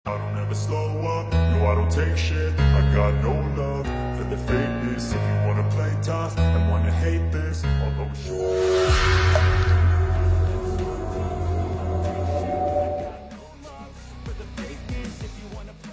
I don't ever slow up, no I don't take shit. I got no love for the fakeness. If you wanna play tough and wanna hate this, I'll always show up.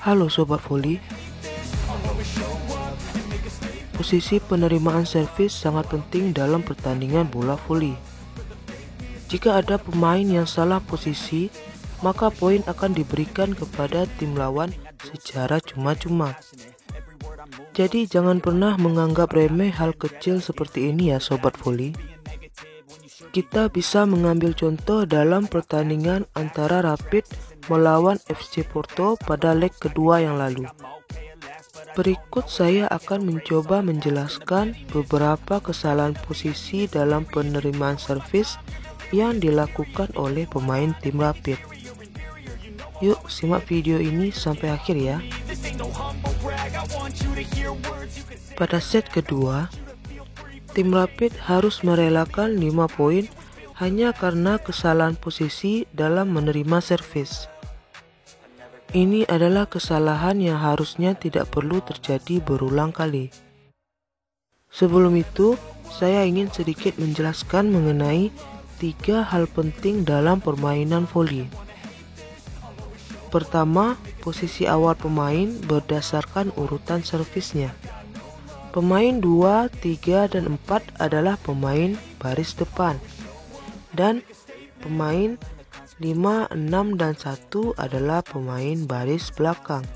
Halo Sobat Voli. Posisi penerimaan servis sangat penting dalam pertandingan bola voli. Jika ada pemain yang salah posisi, maka poin akan diberikan kepada tim lawan secara cuma-cuma. Jadi jangan pernah menganggap remeh hal kecil seperti ini ya Sobat Voli. Kita bisa mengambil contoh dalam pertandingan antara Rapid melawan FC Porto pada leg kedua yang lalu. Berikut saya akan mencoba menjelaskan beberapa kesalahan posisi dalam penerimaan servis yang dilakukan oleh pemain tim Rapid. Yuk simak video ini sampai akhir ya. Pada set kedua, tim Rapid harus merelakan 5 poin hanya karena kesalahan posisi dalam menerima servis. Ini adalah kesalahan yang harusnya tidak perlu terjadi berulang kali. Sebelum itu, saya ingin sedikit menjelaskan mengenai 3 hal penting dalam permainan voli. Pertama, posisi awal pemain berdasarkan urutan servisnya. Pemain 2, 3, dan 4 adalah pemain baris depan. Dan pemain 5, 6, dan 1 adalah pemain baris belakang.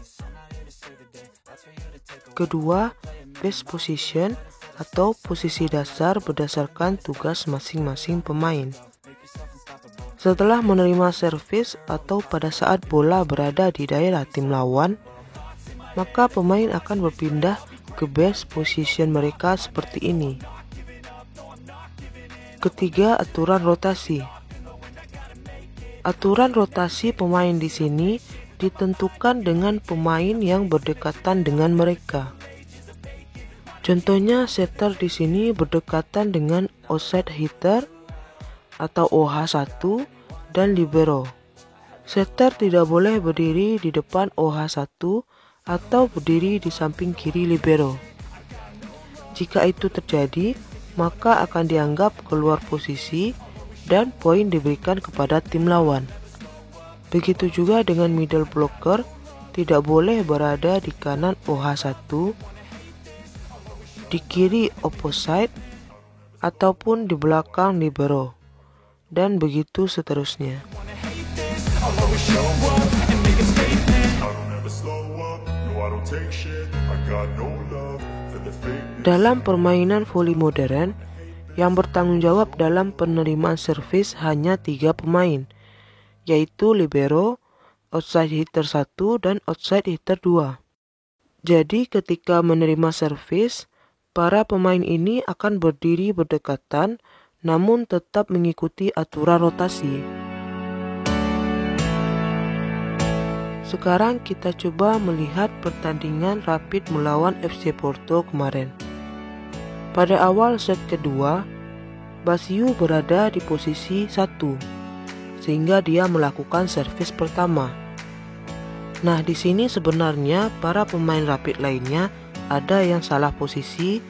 Kedua, base position atau posisi dasar berdasarkan tugas masing-masing pemain. Setelah menerima servis atau pada saat bola berada di daerah tim lawan, maka pemain akan berpindah ke base position mereka seperti ini. Ketiga, aturan rotasi. Aturan rotasi pemain di sini ditentukan dengan pemain yang berdekatan dengan mereka. Contohnya, setter di sini berdekatan dengan outside hitter atau OH1 dan libero. Setter tidak boleh berdiri di depan OH1 atau berdiri di samping kiri libero. Jika itu terjadi, maka akan dianggap keluar posisi dan poin diberikan kepada tim lawan. Begitu juga dengan middle blocker, tidak boleh berada di kanan OH1, di kiri opposite, ataupun di belakang libero, dan begitu seterusnya. Dalam permainan voli modern, yang bertanggung jawab dalam penerimaan servis hanya 3 pemain, yaitu libero, outside hitter 1, dan outside hitter 2. Jadi ketika menerima servis, para pemain ini akan berdiri berdekatan namun tetap mengikuti aturan rotasi. Sekarang kita coba melihat pertandingan Rapid melawan FC Porto kemarin. Pada awal set kedua, Basiu berada di posisi 1, sehingga dia melakukan servis pertama. Nah, di sini sebenarnya para pemain Rapid lainnya ada yang salah posisi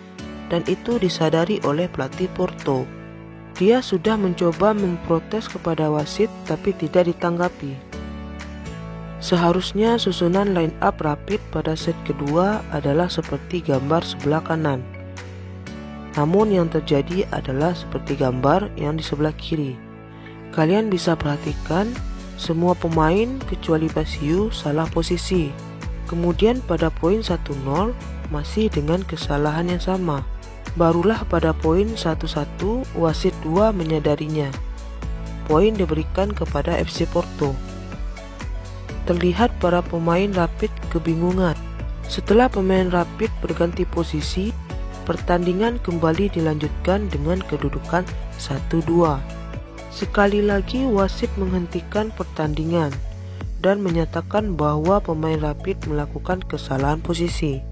dan itu disadari oleh pelatih Porto. Dia sudah mencoba memprotes kepada wasit tapi tidak ditanggapi. Seharusnya susunan line up Rapid pada set kedua adalah seperti gambar sebelah kanan. Namun yang terjadi adalah seperti gambar yang di sebelah kiri. Kalian bisa perhatikan semua pemain kecuali Basiu salah posisi. Kemudian pada poin 1-0 masih dengan kesalahan yang sama. Barulah pada poin 1-1 wasit 2 menyadarinya. Poin diberikan kepada FC Porto. Terlihat para pemain Rapid kebingungan. Setelah pemain Rapid berganti posisi, pertandingan kembali dilanjutkan dengan kedudukan 1-2. Sekali lagi wasit menghentikan pertandingan dan menyatakan bahwa pemain Rapid melakukan kesalahan posisi.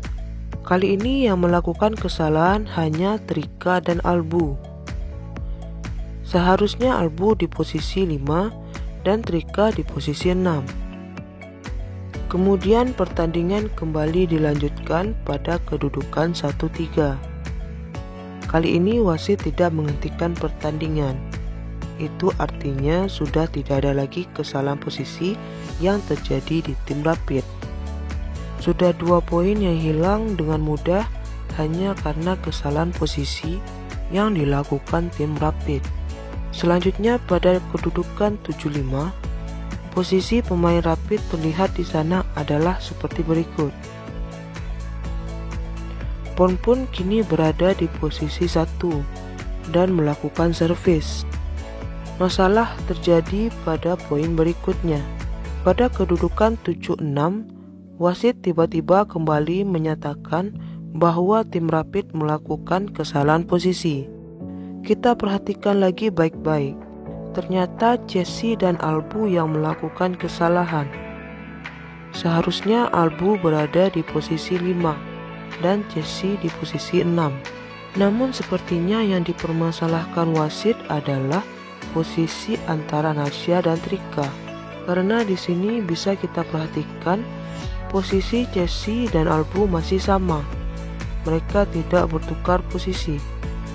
Kali ini yang melakukan kesalahan hanya Trika dan Albu. Seharusnya Albu di posisi 5 dan Trika di posisi 6. Kemudian pertandingan kembali dilanjutkan pada kedudukan 1-3. Kali ini wasit tidak menghentikan pertandingan. Itu artinya sudah tidak ada lagi kesalahan posisi yang terjadi di tim Rapid. Sudah 2 poin yang hilang dengan mudah hanya karena kesalahan posisi yang dilakukan tim Rapid. Selanjutnya pada kedudukan 7-5, posisi pemain Rapid terlihat di sana adalah seperti berikut. Pon pun kini berada di posisi 1 dan melakukan servis. Masalah terjadi pada poin berikutnya. Pada kedudukan 7-6, wasit tiba-tiba kembali menyatakan bahwa tim Rapid melakukan kesalahan posisi. Kita perhatikan lagi baik-baik. Ternyata Jesse dan Albu yang melakukan kesalahan. Seharusnya Albu berada di posisi 5 dan Jesse di posisi 6. Namun sepertinya yang dipermasalahkan wasit adalah posisi antara Nasya dan Trika. Karena di sini bisa kita perhatikan posisi Jesse dan Albu masih sama. Mereka tidak bertukar posisi.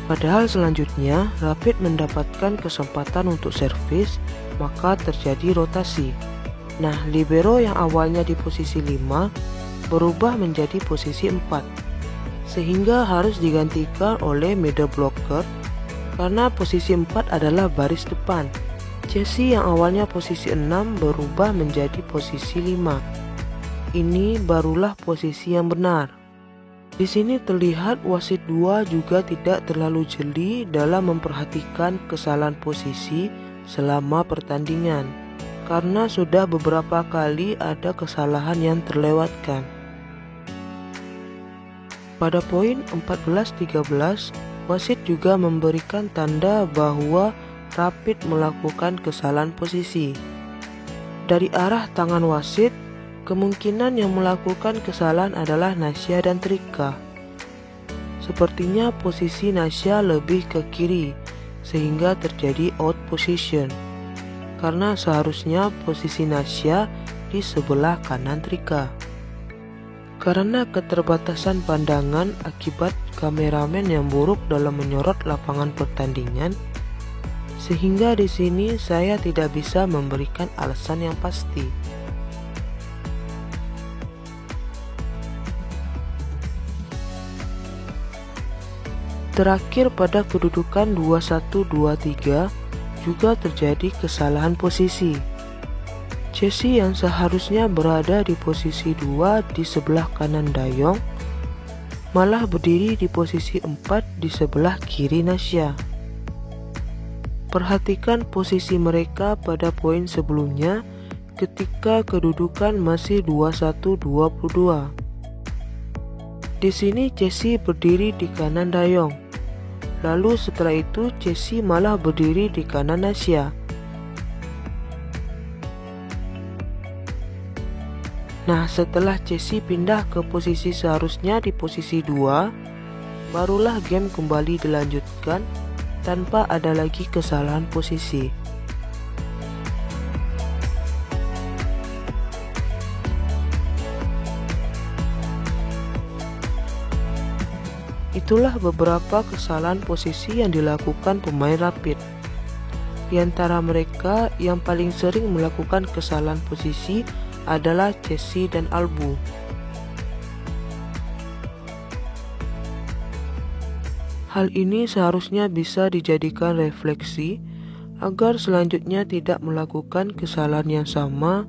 Padahal selanjutnya Rapid mendapatkan kesempatan untuk servis, maka terjadi rotasi. Nah, libero yang awalnya di posisi 5 berubah menjadi posisi 4, sehingga harus digantikan oleh middle blocker karena posisi 4 adalah baris depan. Jesse yang awalnya posisi 6 berubah menjadi posisi 5. Ini barulah posisi yang benar. Di sini terlihat wasit 2 juga tidak terlalu jeli dalam memperhatikan kesalahan posisi selama pertandingan, karena sudah beberapa kali ada kesalahan yang terlewatkan. Pada poin 14-13, wasit juga memberikan tanda bahwa Rapid melakukan kesalahan posisi. Dari arah tangan wasit, kemungkinan yang melakukan kesalahan adalah Nasya dan Trika. Sepertinya posisi Nasya lebih ke kiri, sehingga terjadi out position. Karena seharusnya posisi Nasya di sebelah kanan Trika. Karena keterbatasan pandangan akibat kameramen yang buruk dalam menyorot lapangan pertandingan, sehingga di sini saya tidak bisa memberikan alasan yang pasti. Terakhir pada kedudukan 21-23 juga terjadi kesalahan posisi. Jesse yang seharusnya berada di posisi 2 di sebelah kanan Dayong malah berdiri di posisi 4 di sebelah kiri Nasya. Perhatikan posisi mereka pada poin sebelumnya ketika kedudukan masih 21-22. Di sini Jesse berdiri di kanan Dayong. Lalu setelah itu Jesse malah berdiri di kanan Nasya. Nah, setelah Jesse pindah ke posisi seharusnya di posisi 2, barulah game kembali dilanjutkan tanpa ada lagi kesalahan posisi. Itulah beberapa kesalahan posisi yang dilakukan pemain Rapid. Di antara mereka yang paling sering melakukan kesalahan posisi adalah Jesse dan Albu. Hal ini seharusnya bisa dijadikan refleksi agar selanjutnya tidak melakukan kesalahan yang sama,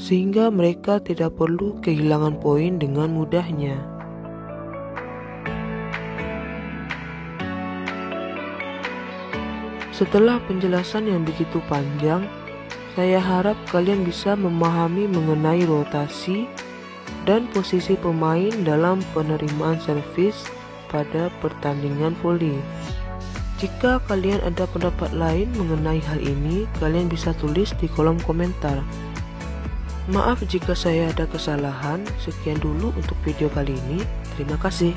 sehingga mereka tidak perlu kehilangan poin dengan mudahnya. Setelah penjelasan yang begitu panjang, saya harap kalian bisa memahami mengenai rotasi dan posisi pemain dalam penerimaan servis pada pertandingan voli. Jika kalian ada pendapat lain mengenai hal ini, kalian bisa tulis di kolom komentar. Maaf jika saya ada kesalahan. Sekian dulu untuk video kali ini. Terima kasih.